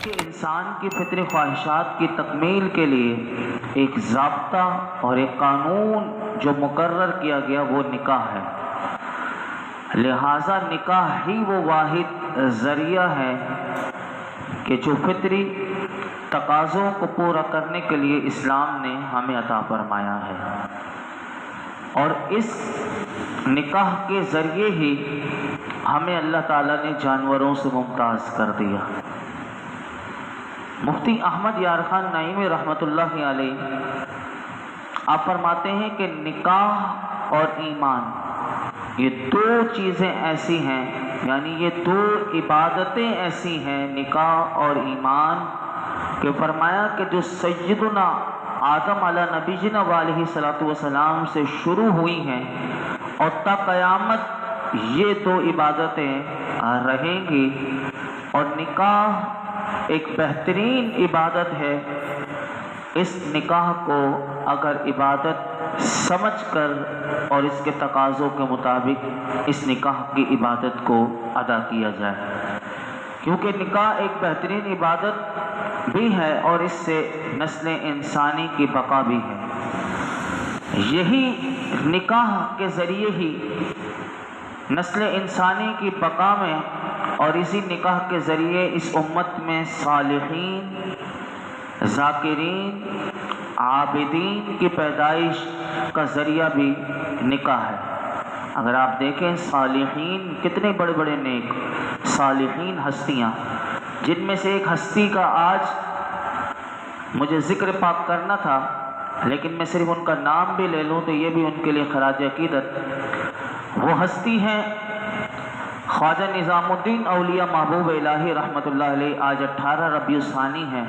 کہ انسان کی فطری خواہشات کی تکمیل کے لیے ایک ضابطہ اور ایک قانون جو مقرر کیا گیا وہ نکاح ہے۔ لہٰذا نکاح ہی وہ واحد ذریعہ ہے کہ جو فطری تقاضوں کو پورا کرنے کے لیے اسلام نے ہمیں عطا فرمایا ہے، اور اس نکاح کے ذریعے ہی ہمیں اللہ تعالیٰ نے جانوروں سے ممتاز کر دیا۔ مفتی احمد یار خان نعیمی رحمۃ اللہ علیہ آپ فرماتے ہیں کہ نکاح اور ایمان یہ دو چیزیں ایسی ہیں، یعنی یہ دو عبادتیں ایسی ہیں نکاح اور ایمان، کہ فرمایا کہ جو سیدنا آدم علی نبینا علیہ الصلوۃ والسلام سے شروع ہوئی ہیں اور تا قیامت یہ دو عبادتیں رہیں گی، اور نکاح ایک بہترین عبادت ہے۔ اس نکاح کو اگر عبادت سمجھ کر اور اس کے تقاضوں کے مطابق اس نکاح کی عبادت کو ادا کیا جائے، کیونکہ نکاح ایک بہترین عبادت بھی ہے اور اس سے نسل انسانی کی بقا بھی ہے۔ یہی نکاح کے ذریعے ہی نسل انسانی کی بقا میں اور اسی نکاح کے ذریعے اس امت میں صالحین، ذاکرین، عابدین کی پیدائش کا ذریعہ بھی نکاح ہے۔ اگر آپ دیکھیں صالحین، کتنے بڑے بڑے نیک صالحین ہستیاں، جن میں سے ایک ہستی کا آج مجھے ذکر پاک کرنا تھا، لیکن میں صرف ان کا نام بھی لے لوں تو یہ بھی ان کے لیے خراج عقیدت۔ وہ ہستی ہیں خواجہ نظام الدین اولیاء محبوب الہی رحمۃ اللہ علیہ۔ آج 18 ربیع الثانی ہے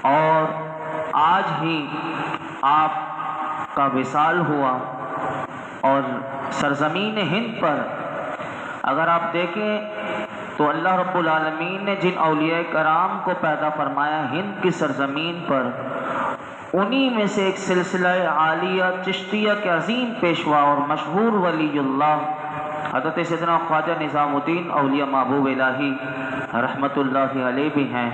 اور آج ہی آپ کا وصال ہوا، اور سرزمین ہند پر اگر آپ دیکھیں تو اللہ رب العالمین نے جن اولیاء کرام کو پیدا فرمایا ہند کی سرزمین پر، انہی میں سے ایک سلسلہ عالیہ چشتیہ کے عظیم پیشوا اور مشہور ولی اللہ حضرت سیدنا خواجہ نظام الدین اولیاء محبوب الہی رحمۃ اللہ علیہ بھی ہیں،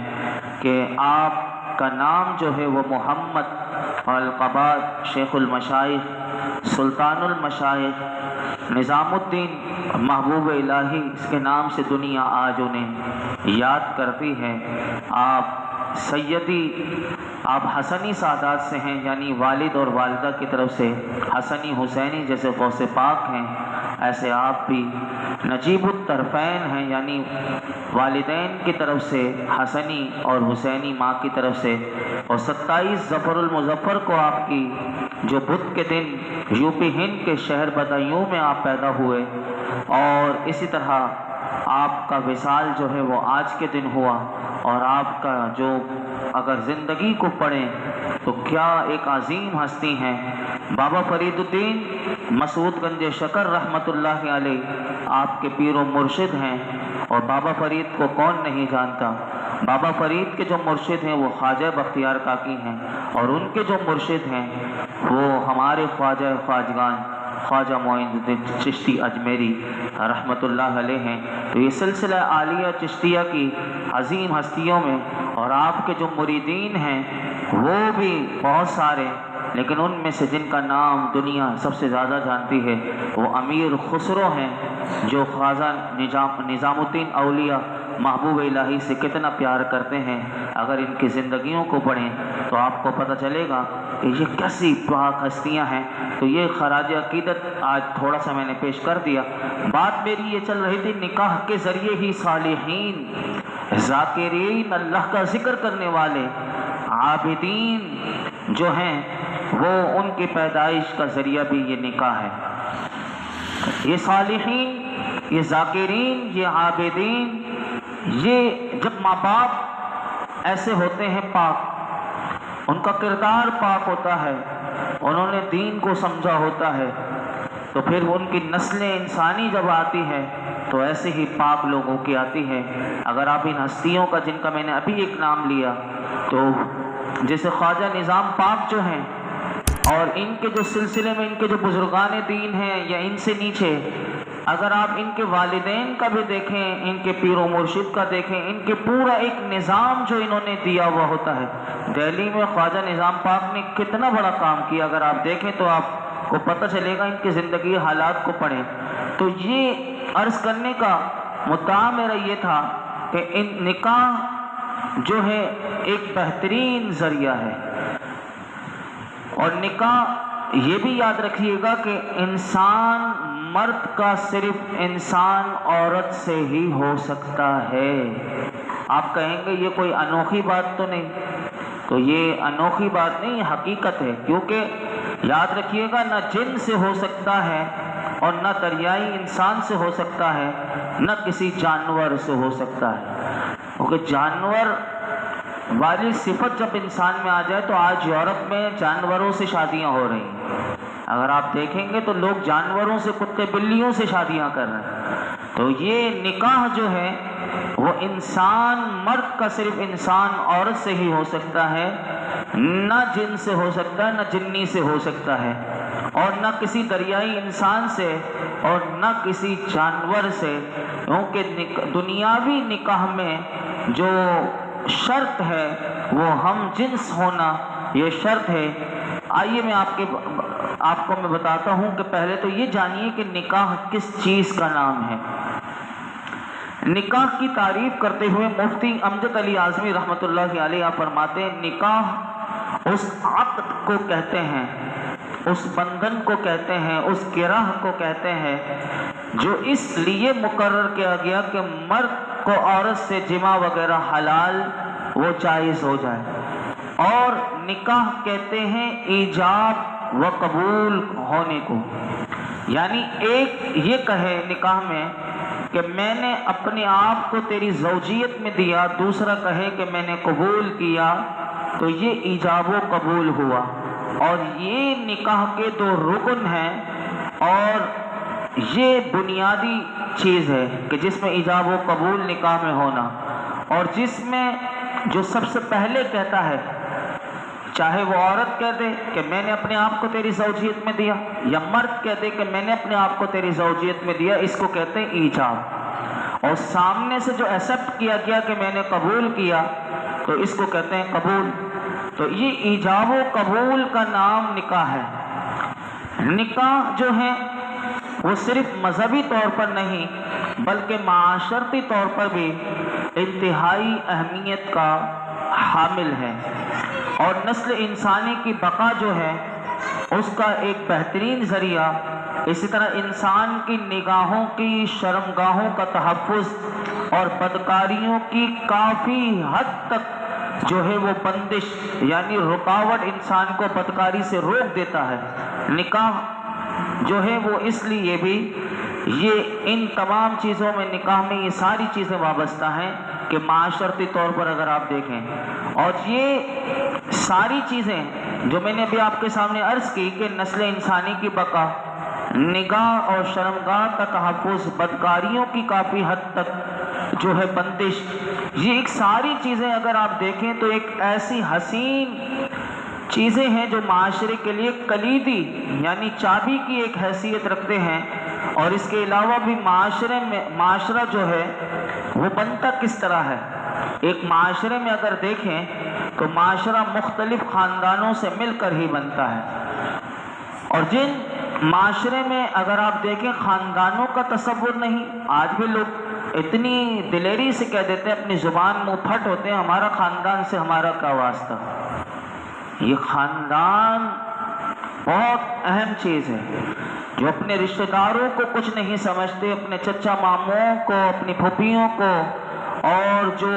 کہ آپ کا نام جو ہے وہ محمد القباد شیخ المشائخ سلطان المشائخ نظام الدین محبوب الہی، اس کے نام سے دنیا آج انہیں یاد کرتی ہے۔ آپ سیدی، آپ حسنی سادات سے ہیں، یعنی والد اور والدہ کی طرف سے حسنی حسینی جیسے غوث پاک ہیں، ایسے آپ بھی نجیب الطرفین ہیں، یعنی والدین کی طرف سے حسنی اور حسینی ماں کی طرف سے، اور 27 ظفر المظفر کو آپ کی جو بدھ کے دن یو پی ہند کے شہر بدایوں میں آپ پیدا ہوئے، اور اسی طرح آپ کا وصال جو ہے وہ آج کے دن ہوا، اور آپ کا جو اگر زندگی کو پڑھیں تو کیا ایک عظیم ہستی ہیں۔ بابا فرید الدین مسعود گنج شکر رحمۃ اللہ علیہ آپ کے پیر و مرشد ہیں، اور بابا فرید کو کون نہیں جانتا۔ بابا فرید کے جو مرشد ہیں وہ خواجہ بختیار کاکی ہیں، اور ان کے جو مرشد ہیں وہ ہمارے خواجہ خواجگان خواجہ معین الدین چشتی اجمیری رحمۃ اللہ علیہ ہیں۔ تو یہ سلسلہ عالیہ چشتیہ کی عظیم ہستیوں میں، اور آپ کے جو مریدین ہیں وہ بھی بہت سارے، لیکن ان میں سے جن کا نام دنیا سب سے زیادہ جانتی ہے وہ امیر خسرو ہیں، جو خواجہ نظام الدین اولیاء محبوب الہی سے کتنا پیار کرتے ہیں۔ اگر ان کی زندگیوں کو پڑھیں تو آپ کو پتہ چلے گا کہ یہ کیسی پاک ہستیاں ہیں۔ تو یہ خراج عقیدت آج تھوڑا سا میں نے پیش کر دیا۔ بات میری یہ چل رہی تھی نکاح کے ذریعے ہی صالحین، ذاکرین، اللہ کا ذکر کرنے والے، عابدین جو ہیں وہ ان کی پیدائش کا ذریعہ بھی یہ نکاح ہے۔ یہ صالحین، یہ ذاکرین، یہ عابدین، یہ جب ماں باپ ایسے ہوتے ہیں پاک، ان کا کردار پاک ہوتا ہے، انہوں نے دین کو سمجھا ہوتا ہے، تو پھر ان کی نسل انسانی جب آتی ہے تو ایسے ہی پاک لوگوں کی آتی ہے۔ اگر آپ ان ہستیوں کا جن کا میں نے ابھی ایک نام لیا، تو جیسے خواجہ نظام پاک جو ہیں، اور ان کے جو سلسلے میں ان کے جو بزرگان دین ہیں یا ان سے نیچے اگر آپ ان کے والدین کا بھی دیکھیں، ان کے پیر و مرشد کا دیکھیں، ان کے پورا ایک نظام جو انہوں نے دیا ہوا ہوتا ہے. دہلی میں خواجہ نظام پاک نے کتنا بڑا کام کیا، اگر آپ دیکھیں تو آپ کو پتہ چلے گا، ان کی زندگی حالات کو پڑھیں. تو یہ عرض کرنے کا مدعا میرا یہ تھا کہ ان نکاح جو ہے ایک بہترین ذریعہ ہے. اور نکاح یہ بھی یاد رکھیے گا کہ انسان مرد کا صرف انسان عورت سے ہی ہو سکتا ہے. آپ کہیں گے یہ کوئی انوکھی بات تو نہیں، تو یہ انوکھی بات نہیں، یہ حقیقت ہے. کیونکہ یاد رکھیے گا نہ جن سے ہو سکتا ہے اور نہ دریائی انسان سے ہو سکتا ہے، نہ کسی جانور سے ہو سکتا ہے. کیونکہ جانور والی صفت جب انسان میں آ جائے تو آج یورپ میں جانوروں سے شادیاں ہو رہی ہیں. اگر آپ دیکھیں گے تو لوگ جانوروں سے، کتے بلیوں سے شادیاں کر رہے ہیں. تو یہ نکاح جو ہے وہ انسان مرد کا صرف انسان عورت سے ہی ہو سکتا ہے، نہ جن سے ہو سکتا ہے، نہ جنی سے ہو سکتا ہے، اور نہ کسی دریائی انسان سے اور نہ کسی جانور سے. کیونکہ دنیاوی نکاح میں جو شرط ہے وہ ہم جنس ہونا، یہ شرط ہے. آئیے میں آپ کو میں بتاتا ہوں کہ پہلے تو یہ جانیے کہ نکاح کس چیز کا نام ہے. نکاح کی تعریف کرتے ہوئے مفتی امجد علی اعظمی رحمۃ اللہ علیہ فرماتے ہیں، نکاح اس عقد کو کہتے ہیں، اس بندھن کو کہتے ہیں، اس گرہ کو کہتے ہیں جو اس لیے مقرر کیا گیا کہ مرد کو عورت سے جمع وغیرہ حلال وہ جائز ہو جائے. اور نکاح کہتے ہیں ایجاب و قبول ہونے کو. یعنی ایک یہ کہے نکاح میں کہ میں نے اپنے آپ کو تیری زوجیت میں دیا، دوسرا کہے کہ میں نے قبول کیا، تو یہ ایجاب و قبول ہوا. اور یہ نکاح کے دو رکن ہیں، اور یہ بنیادی چیز ہے کہ جس میں ایجاب و قبول نکاح میں ہونا، اور جس میں جو سب سے پہلے کہتا ہے، چاہے وہ عورت کہہ دے کہ میں نے اپنے آپ کو تیری زوجیت میں دیا، یا مرد کہہ دے کہ میں نے اپنے آپ کو تیری زوجیت میں دیا، اس کو کہتے ہیں ایجاب. اور سامنے سے جو ایکسپٹ کیا گیا کہ میں نے قبول کیا، تو اس کو کہتے ہیں قبول. تو یہ ایجاب و قبول کا نام نکاح ہے. نکاح جو ہے وہ صرف مذہبی طور پر نہیں بلکہ معاشرتی طور پر بھی انتہائی اہمیت کا حامل ہے، اور نسل انسانی کی بقا جو ہے اس کا ایک بہترین ذریعہ. اسی طرح انسان کی نگاہوں کی شرمگاہوں کا تحفظ اور بدکاریوں کی کافی حد تک جو ہے وہ بندش یعنی رکاوٹ انسان کو بدکاری سے روک دیتا ہے. نکاح جو ہے وہ اس لیے بھی یہ ان تمام چیزوں میں، نکاح میں یہ ساری چیزیں وابستہ ہیں کہ معاشرتی طور پر اگر آپ دیکھیں، اور یہ ساری چیزیں جو میں نے ابھی آپ کے سامنے عرض کی کہ نسل انسانی کی بقا، نگاہ اور شرمگاہ کا تحفظ، بدکاریوں کی کافی حد تک جو ہے بندش، یہ ایک ساری چیزیں اگر آپ دیکھیں تو ایک ایسی حسین چیزیں ہیں جو معاشرے کے لیے کلیدی یعنی چابی کی ایک حیثیت رکھتے ہیں. اور اس کے علاوہ بھی معاشرہ جو ہے وہ بنتا کس طرح ہے. ایک معاشرے میں اگر دیکھیں تو معاشرہ مختلف خاندانوں سے مل کر ہی بنتا ہے، اور جن معاشرے میں اگر آپ دیکھیں خاندانوں کا تصور نہیں، آج بھی لوگ اتنی دلیری سے کہہ دیتے ہیں، اپنی زبان منہ پھٹ ہوتے ہیں، ہمارا خاندان سے ہمارا کیا واسطہ. یہ خاندان بہت اہم چیز ہے. جو اپنے رشتہ داروں کو کچھ نہیں سمجھتے، اپنے چچا ماموں کو، اپنی پھوپھیوں کو، اور جو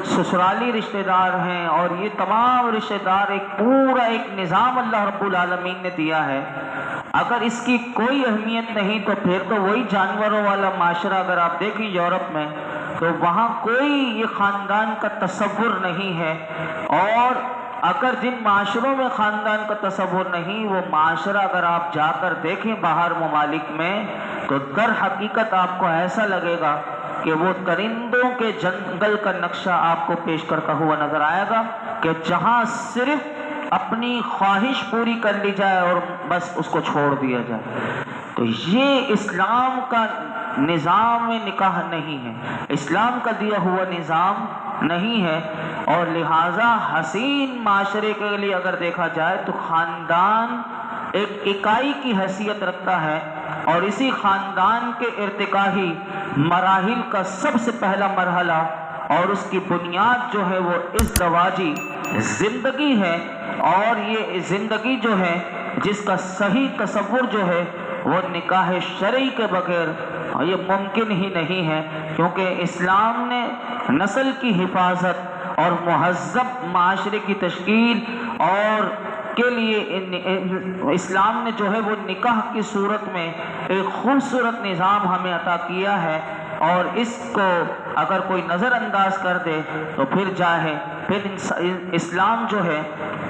سسرالی رشتہ دار ہیں، اور یہ تمام رشتہ دار ایک پورا ایک نظام اللہ رب العالمین نے دیا ہے. اگر اس کی کوئی اہمیت نہیں تو پھر تو وہی جانوروں والا معاشرہ اگر آپ دیکھیں یورپ میں تو وہاں کوئی یہ خاندان کا تصور نہیں ہے. اور اگر جن معاشروں میں خاندان کا تصور نہیں، وہ معاشرہ اگر آپ جا کر دیکھیں باہر ممالک میں تو در حقیقت آپ کو ایسا لگے گا کہ وہ درندوں کے جنگل کا نقشہ آپ کو پیش کرتا ہوا نظر آئے گا، کہ جہاں صرف اپنی خواہش پوری کر لی جائے اور بس اس کو چھوڑ دیا جائے. تو یہ اسلام کا نظام نکاح نہیں ہے، اسلام کا دیا ہوا نظام نہیں ہے، اور لہٰذا حسین معاشرے کے لیے اگر دیکھا جائے تو خاندان ایک اکائی کی حیثیت رکھتا ہے، اور اسی خاندان کے ارتقائی مراحل کا سب سے پہلا مرحلہ اور اس کی بنیاد جو ہے وہ ازدواجی زندگی ہے، اور یہ زندگی جو ہے جس کا صحیح تصور جو ہے وہ نکاح شرعی کے بغیر یہ ممکن ہی نہیں ہے، کیونکہ اسلام نے نسل کی حفاظت اور مہذب معاشرے کی تشکیل اور کے لیے اسلام نے جو ہے وہ نکاح کی صورت میں ایک خوبصورت نظام ہمیں عطا کیا ہے، اور اس کو اگر کوئی نظر انداز کر دے تو پھر اسلام جو ہے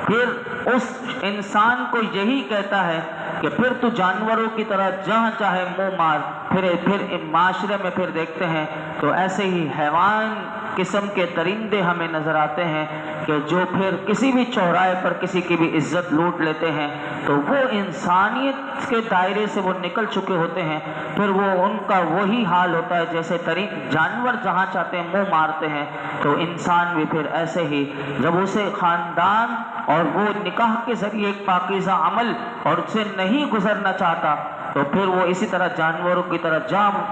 پھر اس انسان کو یہی کہتا ہے کہ پھر تو جانوروں کی طرح جہاں چاہے منہ مار، پھر معاشرے میں پھر دیکھتے ہیں تو ایسے ہی حیوان قسم کے درندے ہمیں نظر آتے ہیں کہ جو پھر کسی بھی چوراہے پر کسی کی بھی عزت لوٹ لیتے ہیں، تو وہ انسانیت کے دائرے سے وہ نکل چکے ہوتے ہیں، پھر وہ ان کا وہی حال ہوتا ہے جیسے جانور جہاں چاہتے ہیں منہ مارتے ہیں، تو انسان بھی پھر ایسے ہی جب اسے خاندان اور وہ نکاح کے ذریعے ایک پاکیزہ عمل اور اس سے نہیں گزرنا چاہتا تو پھر وہ اسی طرح جانوروں کی طرح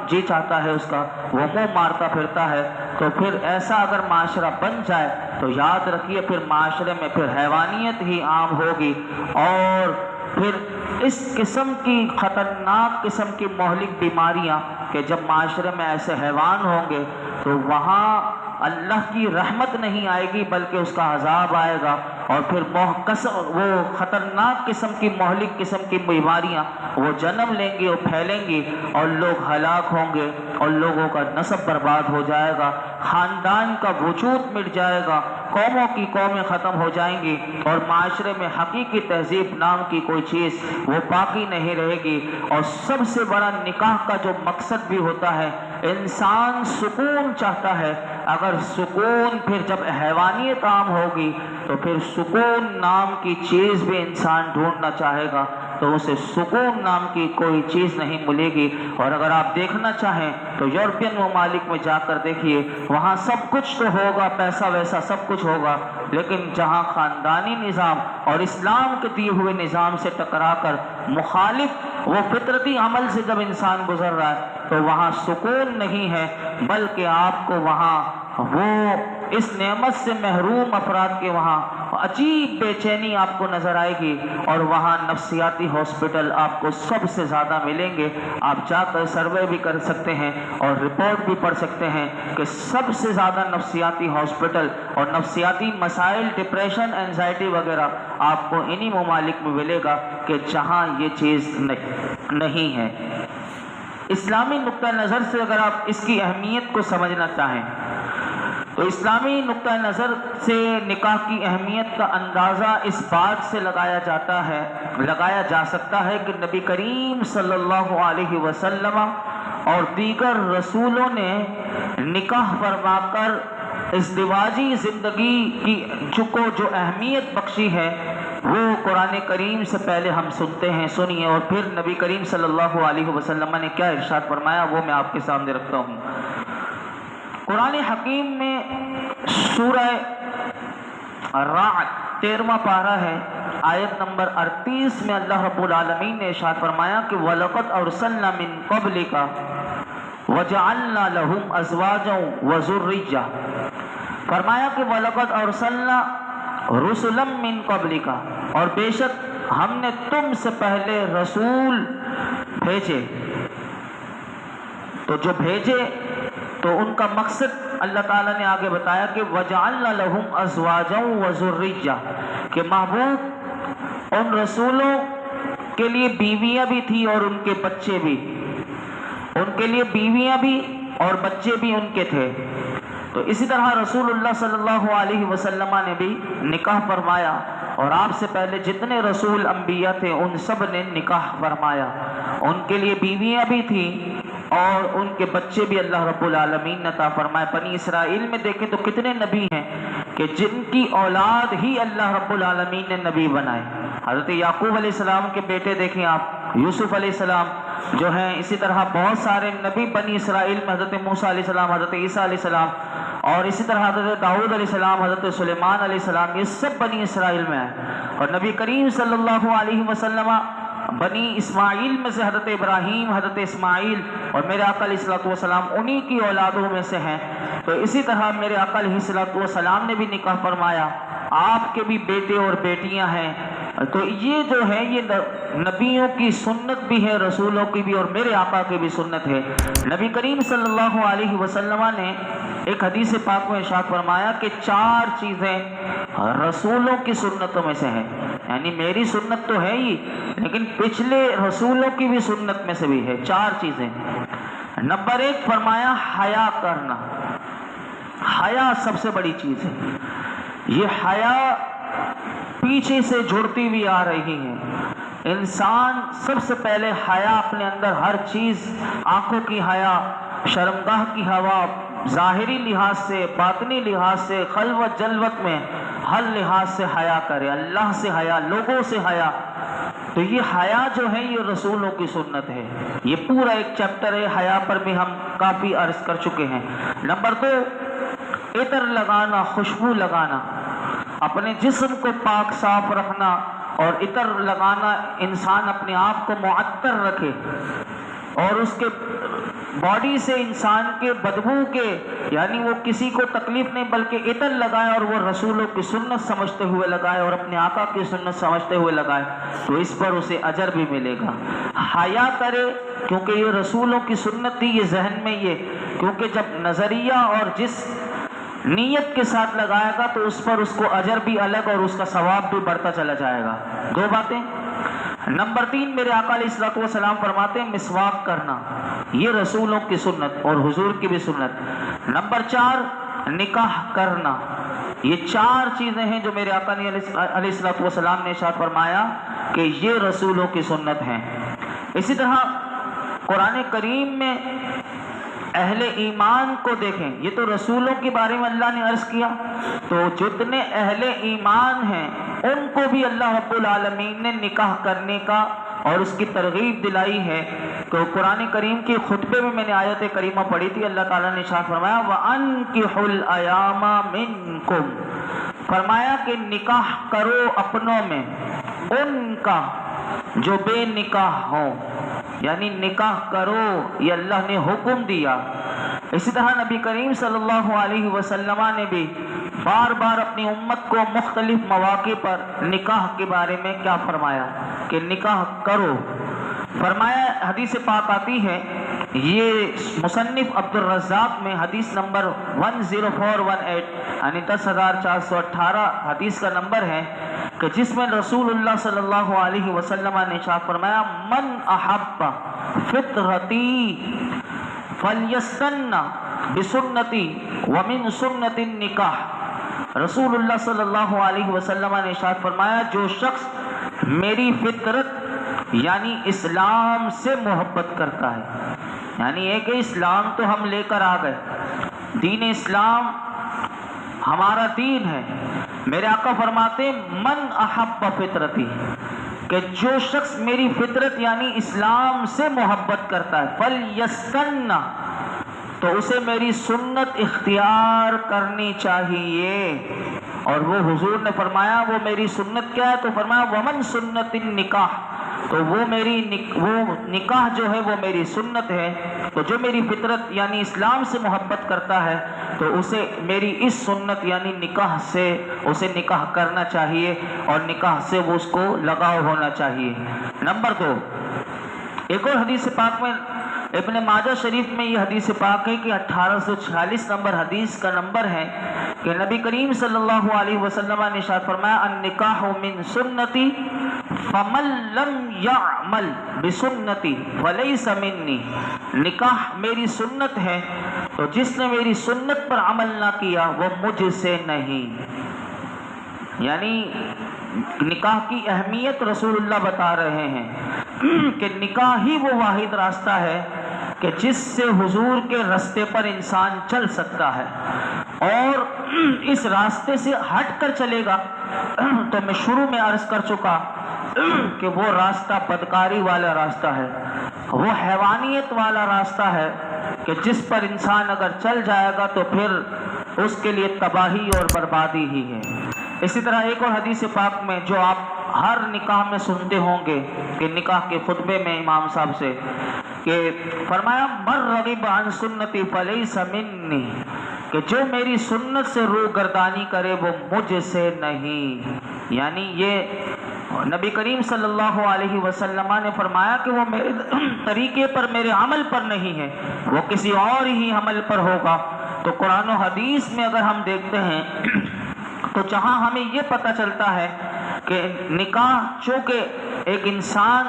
جی چاہتا ہے اس کا، وہ منہ مارتا پھرتا ہے، تو پھر ایسا اگر معاشرہ بن جائے تو یاد رکھیے پھر معاشرے میں پھر حیوانیت ہی عام ہوگی، اور پھر اس قسم کی خطرناک قسم کی مہلک بیماریاں کہ جب معاشرے میں ایسے حیوان ہوں گے تو وہاں اللہ کی رحمت نہیں آئے گی بلکہ اس کا عذاب آئے گا، اور پھر وہ خطرناک قسم کی مہلک قسم کی بیماریاں وہ جنم لیں گی اور پھیلیں گی، اور لوگ ہلاک ہوں گے اور لوگوں کا نسب برباد ہو جائے گا، خاندان کا وجود مٹ جائے گا، قوموں کی قومیں ختم ہو جائیں گی، اور معاشرے میں حقیقی تہذیب نام کی کوئی چیز وہ باقی نہیں رہے گی۔ اور سب سے بڑا نکاح کا جو مقصد بھی ہوتا ہے، انسان سکون چاہتا ہے، اگر سکون پھر جب حیوانیت عام ہوگی تو پھر سکون نام کی چیز بھی انسان ڈھونڈنا چاہے گا، تو اسے سکون نام کی کوئی چیز نہیں ملے گی۔ اور اگر آپ دیکھنا چاہیں تو یورپین ممالک میں جا کر دیکھیے، وہاں سب کچھ تو ہوگا، پیسہ ویسا سب کچھ ہوگا، لیکن جہاں خاندانی نظام اور اسلام کے دیے ہوئے نظام سے ٹکرا کر مخالف وہ فطرتی عمل سے جب انسان گزر رہا ہے تو وہاں سکون نہیں ہے، بلکہ آپ کو وہاں وہ اس نعمت سے محروم افراد کے وہاں عجیب بے چینی آپ کو نظر آئے گی، اور وہاں نفسیاتی ہاسپٹل آپ کو سب سے زیادہ ملیں گے۔ آپ جا کر سروے بھی کر سکتے ہیں اور رپورٹ بھی پڑھ سکتے ہیں کہ سب سے زیادہ نفسیاتی ہاسپٹل اور نفسیاتی مسائل، ڈپریشن، اینزائٹی وغیرہ آپ کو انہی ممالک میں ملے گا کہ جہاں یہ چیز نہیں ہے۔ اسلامی نقطہ نظر سے اگر آپ اس کی اہمیت کو سمجھنا چاہیں تو اسلامی نقطہ نظر سے نکاح کی اہمیت کا اندازہ اس بات سے لگایا جا سکتا ہے کہ نبی کریم صلی اللہ علیہ وسلم اور دیگر رسولوں نے نکاح فرما کر ازدواجی زندگی کی جو اہمیت بخشی ہے وہ قرآن کریم سے پہلے ہم سنتے ہیں، سنیے، اور پھر نبی کریم صلی اللہ علیہ وسلم نے کیا ارشاد فرمایا وہ میں آپ کے سامنے رکھتا ہوں۔ قرآن حکیم میں سورہ رعد 13واں پارہ ہے، آیت نمبر 38 میں اللہ رب العالمین نے ارشاد فرمایا کہ وَلَقَدْ أَرْسَلْنَا مِن قَبْلِكَ وَجَعَلْنَا لَهُمْ أَزْوَاجًا وَذُرِّيَّةً، فرمایا کہ وَلَقَدْ أَرْسَلْنَا رُسُلًا مِن قَبْلِكَ، اور بے شک ہم نے تم سے پہلے رسول بھیجے، تو جو بھیجے تو ان کا مقصد اللہ تعالیٰ نے آگے بتایا کہ وَجَعَلْنَا لَهُمْ أَزْوَاجًا وَذُرِّيَّةً، کہ محبوب ان رسولوں کے لیے بیویاں بھی تھی اور ان کے بچے بھی، ان کے لیے بیویاں بھی اور بچے بھی ان کے تھے۔ تو اسی طرح رسول اللہ صلی اللہ علیہ وسلم نے بھی نکاح فرمایا، اور آپ سے پہلے جتنے رسول انبیاء تھے ان سب نے نکاح فرمایا، ان کے لیے بیویاں بھی تھیں اور ان کے بچے بھی اللہ رب العالمین نے عطا فرمائے۔ بنی اسرائیل میں دیکھیں تو کتنے نبی ہیں کہ جن کی اولاد ہی اللہ رب العالمین نے نبی بنائے۔ حضرت یعقوب علیہ السلام کے بیٹے دیکھیں آپ، یوسف علیہ السلام، جو ہیں، اسی طرح بہت سارے نبی بنی اسرائیل میں حضرت موسیٰ علیہ السلام، حضرت عیسیٰ علیہ السلام، اور اسی طرح حضرت داؤد علیہ السلام، حضرت سلیمان علیہ السلام، یہ سب بنی اسرائیل میں ہیں۔ اور نبی کریم صلی اللہ علیہ وسلم بنی اسماعیل میں سے حضرت ابراہیم، حضرت اسماعیل اور میرے آقا علیہ الصلوۃ والسلام انہی کی اولادوں میں سے ہیں۔ تو اسی طرح میرے آقا علیہ الصلوۃ والسلام نے بھی نکاح فرمایا، آپ کے بھی بیٹے اور بیٹیاں ہیں۔ تو یہ جو ہے یہ نبیوں کی سنت بھی ہے، رسولوں کی بھی، اور میرے آقا کی بھی سنت ہے۔ نبی کریم صلی اللہ علیہ وسلم نے ایک حدیث پاک میں ارشاد فرمایا کہ 4 چیزیں رسولوں کی سنتوں میں سے ہیں، یعنی میری سنت تو ہے ہی، لیکن پچھلے رسولوں کی بھی سنت میں سے بھی ہے 4 چیزیں۔ نمبر 1 فرمایا حیا کرنا۔ حیا سب سے بڑی چیز ہے۔ یہ حیا پیچھے سے جڑتی ہوئی آ رہی ہے۔ انسان سب سے پہلے حیا اپنے اندر، ہر چیز، آنکھوں کی حیا، شرمگاہ کی حیا، ظاہری لحاظ سے، باطنی لحاظ سے، خلوت جلوت میں ہر لحاظ سے حیا کرے، اللہ سے حیا، لوگوں سے حیا۔ تو یہ حیا جو ہے یہ رسولوں کی سنت ہے۔ یہ پورا ایک چیپٹر ہے حیا پر بھی ہم کافی عرض کر چکے ہیں۔ نمبر 2 عطر لگانا، خوشبو لگانا، اپنے جسم کو پاک صاف رکھنا، اور عطر لگانا انسان اپنے آپ کو معطر رکھے، اور اس کے باڈی سے انسان کے بدبو کے، یعنی وہ کسی کو تکلیف نہیں بلکہ عطر لگائے اور وہ رسولوں کی سنت سمجھتے ہوئے لگائے اور اپنے آقا کی سنت سمجھتے ہوئے لگائے، تو اس پر اسے اجر بھی ملے گا۔ حیا کرے کیونکہ یہ رسولوں کی سنت تھی، یہ ذہن میں یہ، کیونکہ جب نظریہ اور جس نیت کے ساتھ لگائے گا تو اس پر اس کو اجر بھی الگ اور اس کا ثواب بھی بڑھتا چلا جائے گا۔ 2 باتیں۔ نمبر 3 میرے آقا علیہ الصلوۃ والسلام فرماتے ہیں مسواک کرنا، یہ رسولوں کی سنت اور حضور کی بھی سنت۔ نمبر 4 نکاح کرنا۔ یہ 4 چیزیں ہیں جو میرے آقا علیہ الصلوۃ والسلام نے ارشاد فرمایا کہ یہ رسولوں کی سنت ہیں۔ اسی طرح قرآن کریم میں اہل ایمان کو دیکھیں، یہ تو رسولوں کے بارے میں اللہ نے عرض کیا، تو جتنے اہل ایمان ہیں ان کو بھی اللہ رب العالمین نے نکاح کرنے کا اور اس کی ترغیب دلائی ہے۔ تو قرآن کریم کے خطبے میں نے آیت کریمہ پڑھی تھی، اللہ تعالیٰ نے ارشاد فرمایا وَأَنكِحُوا الْأَيَامَ مِنكُمْ، فرمایا کہ نکاح کرو اپنوں میں ان کا جو بے نکاح ہوں، یعنی نکاح کرو، یہ اللہ نے حکم دیا۔ اسی طرح نبی کریم صلی اللہ علیہ وسلم نے بھی بار بار اپنی امت کو مختلف مواقع پر نکاح کے بارے میں کیا فرمایا کہ نکاح کرو۔ فرمایا، حدیث پاک آتی ہے، یہ مصنف عبد الرزاق میں حدیث نمبر 10418 یعنی 10,418 حدیث کا نمبر ہے، کہ جس میں رسول اللہ صلی اللہ علیہ وسلم نے ارشاد فرمایا من احب فطرتی فلیستن بسنتی ومن سنت النکاح۔ رسول اللہ صلی اللہ علیہ وسلم نے ارشاد فرمایا جو شخص میری فطرت یعنی اسلام سے محبت کرتا ہے، یعنی ایک اسلام تو ہم لے کر آ گئے، دین اسلام ہمارا دین ہے۔ میرے آقا فرماتے من احب فطرتی، کہ جو شخص میری فطرت یعنی اسلام سے محبت کرتا ہے، فلیستن، تو اسے میری سنت اختیار کرنی چاہیے۔ اور وہ حضور نے فرمایا وہ میری سنت کیا ہے، تو فرمایا ومن سنت النکاح، تو وہ نکاح جو ہے وہ میری سنت ہے۔ تو جو میری فطرت یعنی اسلام سے محبت کرتا ہے تو اسے میری اس سنت یعنی نکاح سے اسے نکاح کرنا چاہیے، اور نکاح سے وہ اس کو لگاؤ ہونا چاہیے۔ نمبر 2 ایک اور حدیث پاک میں ابن ماجہ شریف میں یہ حدیث پاک ہے کہ 1846 نمبر حدیث کا نمبر ہے، کہ نبی کریم صلی اللہ علیہ وسلم نے ارشاد فرمایا النکاح من سنتی فمن لم یعمل بسنتی فلیس منی، نکاح میری سنت ہے تو جس نے میری سنت پر عمل نہ کیا وہ مجھ سے نہیں۔ یعنی نکاح کی اہمیت رسول اللہ بتا رہے ہیں کہ نکاح ہی وہ واحد راستہ ہے کہ جس سے حضور کے راستے پر انسان چل سکتا ہے، اور اس راستے سے ہٹ کر چلے گا تو میں شروع میں عرض کر چکا کہ وہ راستہ بدکاری والا راستہ ہے، وہ حیوانیت والا راستہ ہے کہ جس پر انسان اگر چل جائے گا تو پھر اس کے لیے تباہی اور بربادی ہی ہے۔ اسی طرح ایک اور حدیث پاک میں جو آپ ہر نکاح میں سنتے ہوں گے کہ نکاح کے خطبے میں امام صاحب سے کہ فرمایا من رغب عن سنتی فلیس منی، کہ جو میری سنت سے روح گردانی کرے وہ مجھ سے نہیں۔ یعنی یہ نبی کریم صلی اللہ علیہ وسلم نے فرمایا کہ وہ میرے طریقے پر، میرے عمل پر نہیں ہے، وہ کسی اور ہی عمل پر ہوگا۔ تو قرآن و حدیث میں اگر ہم دیکھتے ہیں تو جہاں ہمیں یہ پتہ چلتا ہے کہ نکاح چونکہ ایک انسان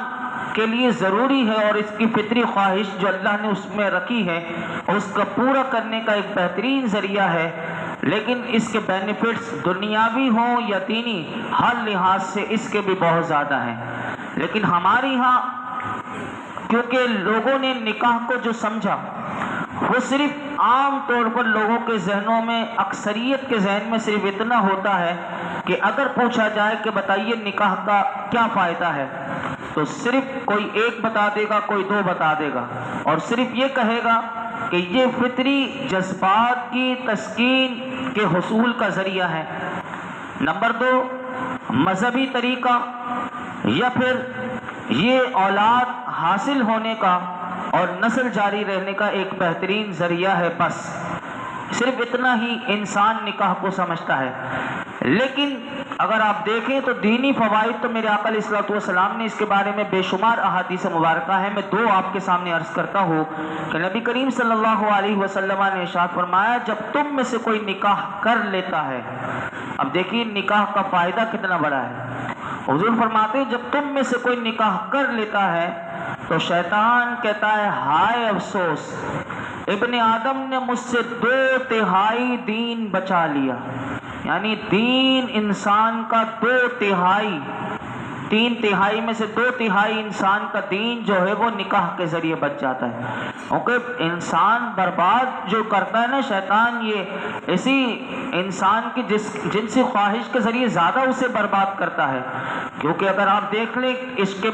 کے لیے ضروری ہے اور اس کی فطری خواہش جو اللہ نے اس میں رکھی ہے اس کا پورا کرنے کا ایک بہترین ذریعہ ہے، لیکن اس کے بینیفٹس دنیاوی ہوں یا دینی ہر لحاظ سے اس کے بھی بہت زیادہ ہیں۔ لیکن ہمارے ہاں کیونکہ لوگوں نے نکاح کو جو سمجھا وہ صرف عام طور پر لوگوں کے ذہنوں میں، اکثریت کے ذہن میں صرف اتنا ہوتا ہے کہ اگر پوچھا جائے کہ بتائیے نکاح کا کیا فائدہ ہے تو صرف کوئی ایک بتا دے گا، کوئی دو بتا دے گا، اور صرف یہ کہے گا کہ یہ فطری جذبات کی تسکین کے حصول کا ذریعہ ہے۔ نمبر دو، مذہبی طریقہ، یا پھر یہ اولاد حاصل ہونے کا اور نسل جاری رہنے کا ایک بہترین ذریعہ ہے، بس صرف اتنا ہی انسان نکاح کو سمجھتا ہے۔ لیکن اگر آپ دیکھیں تو دینی فوائد تو میرے آقا علیہ الصلوۃ والسلام نے اس کے بارے میں بے شمار احادیث مبارکہ ہیں۔ میں دو آپ کے سامنے عرض کرتا ہوں کہ نبی کریم صلی اللہ علیہ وسلم نے ارشاد فرمایا جب تم میں سے کوئی نکاح کر لیتا ہے، اب دیکھیے نکاح کا فائدہ کتنا بڑا ہے۔ حضور فرماتے ہیں جب تم میں سے کوئی نکاح کر لیتا ہے تو شیطان کہتا ہے ہائے افسوس، ابن آدم نے مجھ سے 2/3 دین بچا لیا۔ یعنی دین انسان کا 2/3، 3/3 میں سے 2/3 انسان کا دین جو ہے وہ نکاح کے ذریعے بچ جاتا ہے۔ کیونکہ انسان برباد جو کرتا ہے نا شیطان، یہ اسی انسان کی جنسی خواہش کے ذریعے زیادہ اسے برباد کرتا ہے۔ کیونکہ اگر آپ دیکھ لیں اس کے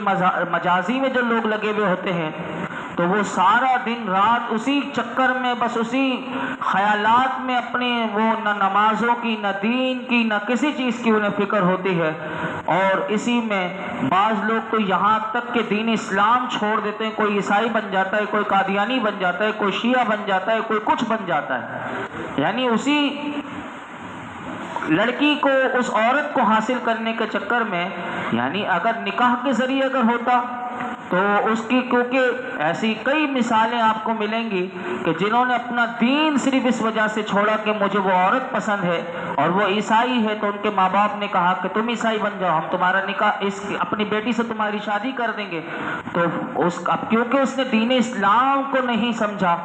مجازی میں جو لوگ لگے ہوئے ہوتے ہیں تو وہ سارا دن رات اسی چکر میں، بس اسی خیالات میں اپنے، وہ نہ نمازوں کی، نہ دین کی، نہ کسی چیز کی انہیں فکر ہوتی ہے، اور اسی میں بعض لوگ تو یہاں تک کہ دین اسلام چھوڑ دیتے ہیں، کوئی عیسائی بن جاتا ہے، کوئی قادیانی بن جاتا ہے، کوئی شیعہ بن جاتا ہے، کوئی کچھ بن جاتا ہے۔ یعنی اسی لڑکی کو، اس عورت کو حاصل کرنے کے چکر میں، یعنی اگر نکاح کے ذریعے اگر ہوتا تو اس کی، کیونکہ ایسی کئی مثالیں آپ کو ملیں گی کہ جنہوں نے اپنا دین صرف اس وجہ سے چھوڑا کہ مجھے وہ عورت پسند ہے اور وہ عیسائی ہے، تو ان کے ماں باپ نے کہا کہ تم عیسائی بن جاؤ، ہم تمہارا نکاح اپنی بیٹی سے تمہاری شادی کر دیں گے۔ تو اب کیونکہ اس نے دین اسلام کو نہیں سمجھا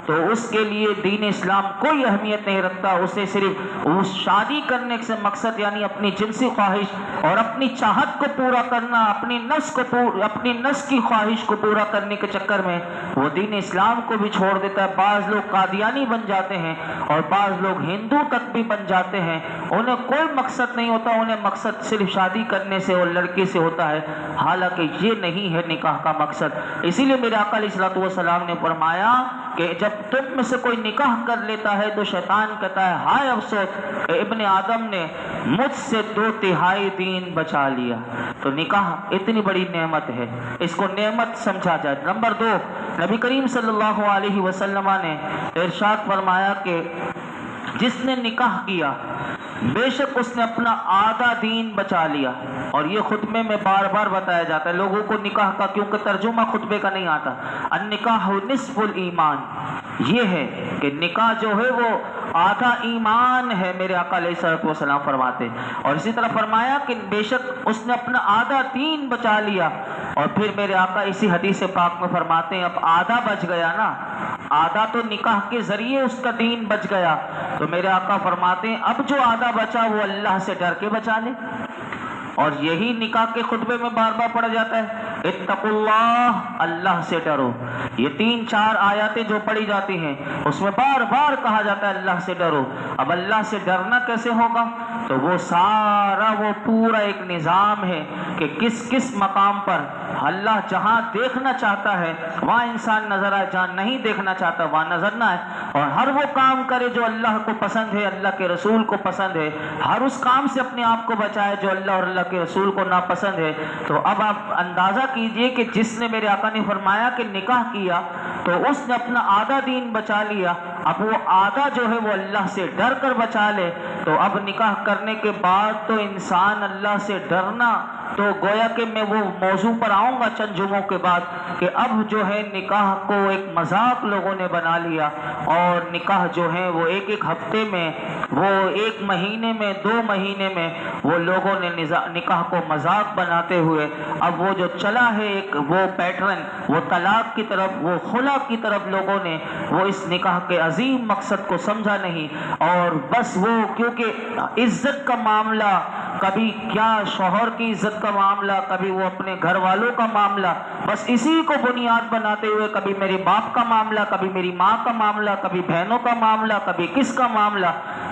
تو اس کے لیے دین اسلام کوئی اہمیت نہیں رکھتا، اسے صرف اس شادی کرنے سے مقصد یعنی اپنی جنسی خواہش اور اپنی چاہت کو پورا کرنا، اپنی نفس کی خواہش کو پورا کرنے کے چکر میں وہ دین اسلام کو بھی چھوڑ دیتا ہے۔ بعض لوگ قادیانی بن جاتے ہیں اور بعض لوگ ہندو تک بھی بن جاتے ہیں، انہیں کوئی مقصد نہیں ہوتا، انہیں مقصد صرف شادی کرنے سے اور لڑکی سے ہوتا ہے، حالانکہ یہ نہیں ہے نکاح کا مقصد۔ اسی لیے میرے آقا علیہ الصلوۃ والسلام نے فرمایا کہ جب تم میں سے کوئی نکاح کر لیتا ہے تو شیطان کہتا ہے ہائے افسوس، ابن آدم نے مجھ سے 2/3 دین بچا لیا۔ تو نکاح اتنی بڑی نعمت ہے، اس کو نعمت سمجھا جائے۔ نمبر 2، نبی کریم صلی اللہ علیہ وسلم نے ارشاد فرمایا کہ جس نے نکاح کیا بے شک اس نے اپنا آدھا دین بچا لیا۔ اور یہ خطبے میں بار بار بتایا جاتا ہے لوگوں کو نکاح کا، کیونکہ ترجمہ خطبے کا نہیں آتا۔ النکاح نصف الایمان، یہ ہے کہ نکاح جو ہے وہ آدھا ایمان ہے، میرے آقا علیہ الصلوۃ والسلام فرماتے۔ اور اسی طرح فرمایا کہ بے شک اس نے اپنا آدھا دین بچا لیا۔ اور پھر میرے آقا اسی حدیث پاک میں فرماتے ہیں اب آدھا بچ گیا نا، آدھا تو نکاح کے ذریعے اس کا دین بچ گیا، تو میرے آقا فرماتے ہیں اب جو آدھا بچا وہ اللہ سے ڈر کے بچا لے۔ اور یہی نکاح کے خطبے میں بار بار پڑھا جاتا ہے اتقوا اللہ، اللہ سے ڈرو۔ یہ 3-4 آیاتیں جو پڑھی جاتی ہیں اس میں بار بار کہا جاتا ہے اللہ سے ڈرو۔ اب اللہ سے ڈرنا کیسے ہوگا؟ تو وہ سارا وہ پورا ایک نظام ہے کہ کس کس مقام پر اللہ جہاں دیکھنا چاہتا ہے وہاں انسان نظر آئے، جہاں نہیں دیکھنا چاہتا وہاں نظر نہ آئے، اور ہر وہ کام کرے جو اللہ کو پسند ہے، اللہ کے رسول کو پسند ہے، ہر اس کام سے اپنے آپ کو بچائے جو اللہ اور اللہ کے رسول کو ناپسند ہے۔ تو اب آپ اندازہ کیجئے کہ جس نے میرے آقا نے فرمایا کہ نکاح کیا تو اس نے اپنا آدھا دین بچا لیا، اب وہ آدھا جو ہے وہ اللہ سے ڈر کر بچا لے، تو اب نکاح کرنے کے بعد تو انسان اللہ سے ڈرنا، تو گویا کہ میں وہ موضوع پر آؤں گا چند جمعوں کے بعد کہ اب جو ہے نکاح کو ایک مذاق لوگوں نے بنا لیا، اور نکاح جو ہے وہ ایک ایک ہفتے میں، وہ ایک مہینے میں، 2 مہینے میں وہ لوگوں نے نکاح کو مذاق بناتے ہوئے اب وہ جو چلا ہے ایک وہ پیٹرن، وہ طلاق کی طرف، وہ خلا کی طرف لوگوں نے وہ اس نکاح کے عظیم مقصد کو سمجھا نہیں، اور بس وہ کیونکہ عزت کا معاملہ، کبھی کیا شوہر کی عزت کا معاملہ، کبھی وہ اپنے گھر والوں کا معاملہ، بس اسی کو بنیاد بناتے ہوئے کبھی میرے باپ کا معاملہ، کبھی میری ماں کا معاملہ، کبھی بہنوں کا معاملہ، کبھی کس کا معاملہ،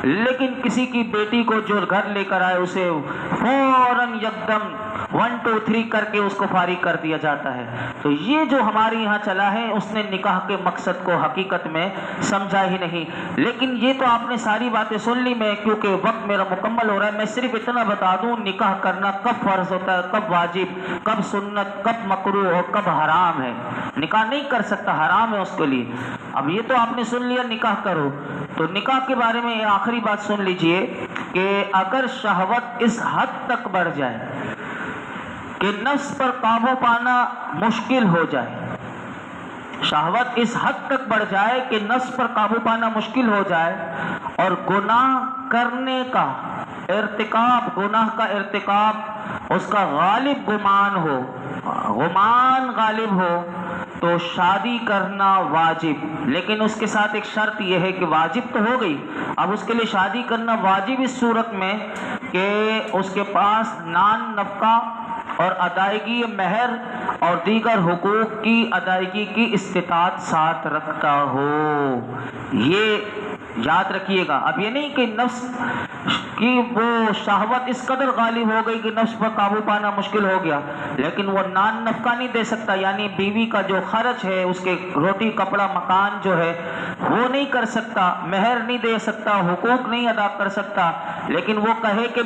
لیکن کسی کی بیٹی کو جو گھر لے کر آئے اسے فوراً یکدم 1 2 3 کر کے اس کو فارغ کر دیا جاتا ہے۔ تو یہ جو ہمارے یہاں چلا ہے اس نے نکاح کے مقصد کو حقیقت میں سمجھا ہی نہیں۔ لیکن یہ تو آپ نے ساری باتیں سن لی، میں کیونکہ وقت میرا مکمل ہو رہا ہے، میں صرف اتنا بتا دوں نکاح کرنا کب فرض ہوتا ہے، کب واجب، کب سنت، کب مکروہ اور کب حرام ہے۔ نکاح نہیں کر سکتا، حرام ہے اس کے لیے۔ اب یہ تو آپ نے سن لیا نکاح کرو، تو نکاح کے بارے میں آخری بات سن لیجئے کہ اگر شہوت اس حد تک بڑھ جائے کہ نفس پر قابو پانا مشکل ہو جائے، شہوت اس حد تک بڑھ جائے کہ نفس پر قابو پانا مشکل ہو جائے، اور گناہ کرنے کا ارتکاب، گناہ کا ارتکاب اس کا غالب گمان ہو، گمان غالب ہو، تو شادی کرنا واجب۔ لیکن اس کے ساتھ ایک شرط یہ ہے کہ واجب تو ہو گئی، اب اس کے لیے شادی کرنا واجب اس صورت میں کہ اس کے پاس نان نفقہ اور ادائیگی مہر اور دیگر حقوق کی ادائیگی کی استطاعت ساتھ رکھتا ہو۔ یہ یاد رکھیے گا۔ اب یہ نہیں کہ نفس کی وہ شہوت اس قدر غالب ہو گئی کہ نفس پر قابو پانا مشکل ہو گیا، لیکن وہ نان نفقہ نہیں دے سکتا، یعنی بیوی کا جو خرچ ہے، اس کے روٹی کپڑا مکان جو ہے وہ نہیں کر سکتا، مہر نہیں دے سکتا، حقوق نہیں ادا کر سکتا، لیکن وہ کہے کہ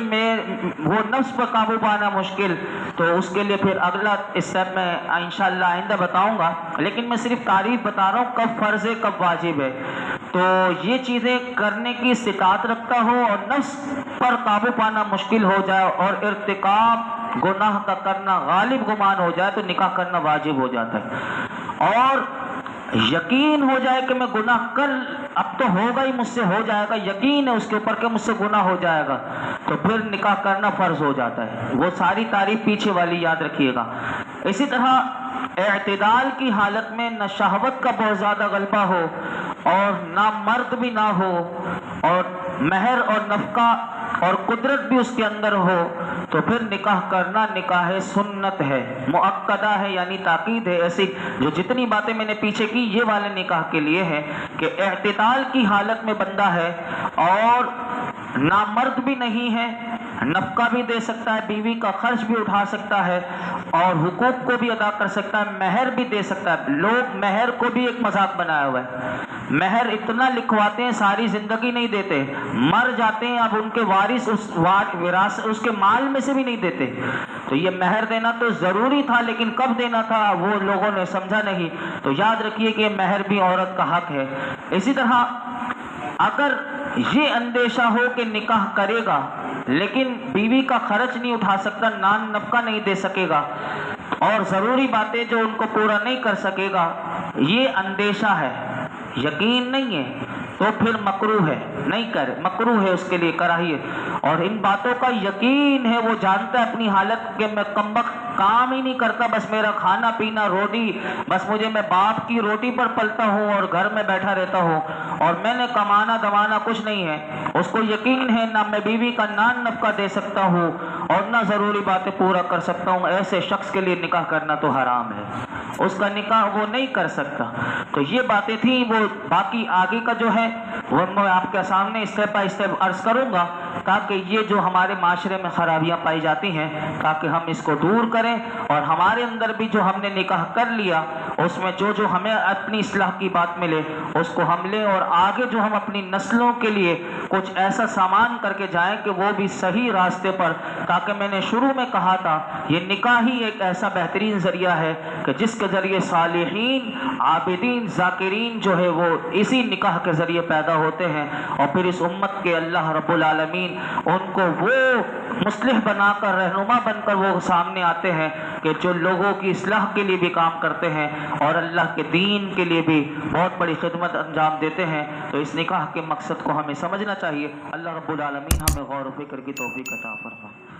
وہ نفس پر قابو پانا مشکل، تو اس کے لیے پھر اگلا اسٹیپ میں انشاءاللہ آئندہ بتاؤں گا، لیکن میں صرف تعریف بتا رہا ہوں کب فرض ہے کب واجب ہے۔ تو یہ چیزیں کرنے کی استطاعت رکھتا ہو اور نفس پر قابو پانا مشکل ہو جائے اور ارتکاب گناہ کا کرنا غالب گمان ہو جائے تو نکاح کرنا واجب ہو جاتا ہے، اور یقین ہو جائے کہ میں گناہ کر اب تو ہوگا ہی، مجھ سے ہو جائے گا، یقین ہے اس کے اوپر کہ مجھ سے گناہ ہو جائے گا، تو پھر نکاح کرنا فرض ہو جاتا ہے۔ وہ ساری تعریف پیچھے والی یاد رکھیے گا۔ اسی طرح اعتدال کی حالت میں نہ شہوت کا بہت زیادہ غلبہ ہو اور نہ مرد بھی نہ ہو، اور مہر اور نفقہ اور قدرت بھی اس کے اندر ہو، تو پھر نکاح کرنا نکاح سنت ہے، مؤکدہ ہے، یعنی تاکید ہے۔ ایسی جو جتنی باتیں میں نے پیچھے کی یہ والے نکاح کے لیے ہے کہ اعتدال کی حالت میں بندہ ہے اور نہ مرد بھی نہیں ہے، نفقہ بھی دے سکتا ہے، بیوی کا خرچ بھی اٹھا سکتا ہے اور حقوق کو بھی ادا کر سکتا ہے، مہر بھی دے سکتا ہے۔ لوگ مہر کو بھی ایک مذاق بنایا ہوا ہے، مہر اتنا لکھواتے ہیں ساری زندگی نہیں دیتے، مر جاتے ہیں اب ان کے وارث اس کے مال میں سے بھی نہیں دیتے۔ تو یہ مہر دینا تو ضروری تھا، لیکن کب دینا تھا وہ لوگوں نے سمجھا نہیں۔ تو یاد رکھیے کہ مہر بھی عورت کا حق ہے۔ اسی طرح اگر یہ اندیشہ ہو کہ نکاح کرے گا لیکن بیوی کا خرچ نہیں اٹھا سکتا، نان نفقہ نہیں دے سکے گا اور ضروری باتیں جو ان کو پورا نہیں کر سکے گا، یہ اندیشہ ہے، یقین نہیں ہے، تو پھر مکروہ ہے، نہیں کرے، مکروہ ہے اس کے لیے، کراہیے۔ اور ان باتوں کا یقین ہے، وہ جانتا ہے اپنی حالت کہ میں کمبخت کام ہی نہیں کرتا، بس میرا کھانا پینا روٹی، بس میں باپ کی روٹی پر پلتا ہوں اور گھر میں بیٹھا رہتا ہوں اور میں نے کمانا دمانا کچھ نہیں ہے۔ اس کو یقین ہے نہ میں بیوی کا نان نفقہ دے سکتا ہوں اور نہ ضروری باتیں پورا کر سکتا ہوں، ایسے شخص کے لیے نکاح کرنا تو حرام ہے، اس کا نکاح وہ نہیں کر سکتا۔ تو یہ باتیں تھیں، وہ باقی آگے کا جو ہے وہ میں آپ کے سامنے اسٹیپ بائی اسٹیپ عرض کروں گا، تاکہ یہ جو ہمارے معاشرے میں خرابیاں پائی جاتی ہیں تاکہ ہم اس کو دور کریں، اور ہمارے اندر بھی جو ہم نے نکاح کر لیا اس میں جو جو ہمیں اپنی اصلاح کی بات ملے اس کو ہم لیں، اور آگے جو ہم اپنی نسلوں کے لیے کچھ ایسا سامان کر کے جائیں کہ وہ بھی صحیح راستے پر، تاکہ میں نے شروع میں کہا تھا یہ نکاح ہی ایک ایسا بہترین ذریعہ ہے کہ جس کے ذریعے صالحین، عابدین، ذاکرین جو ہے وہ اسی نکاح کے ذریعے پیدا ہوتے ہیں، اور پھر اس امت کے اللہ رب العالمین ان کو وہ مصلح بنا کر، رہنما بن کر وہ سامنے آتے ہیں کہ جو لوگوں کی اصلاح کے لیے بھی کام کرتے ہیں اور اللہ کے دین کے لیے بھی بہت بڑی خدمت انجام دیتے ہیں۔ تو اس نکاح کے مقصد کو ہمیں سمجھنا چاہیے۔ اللہ رب العالمین ہمیں غور و فکر کی توفیق عطا فرمائے۔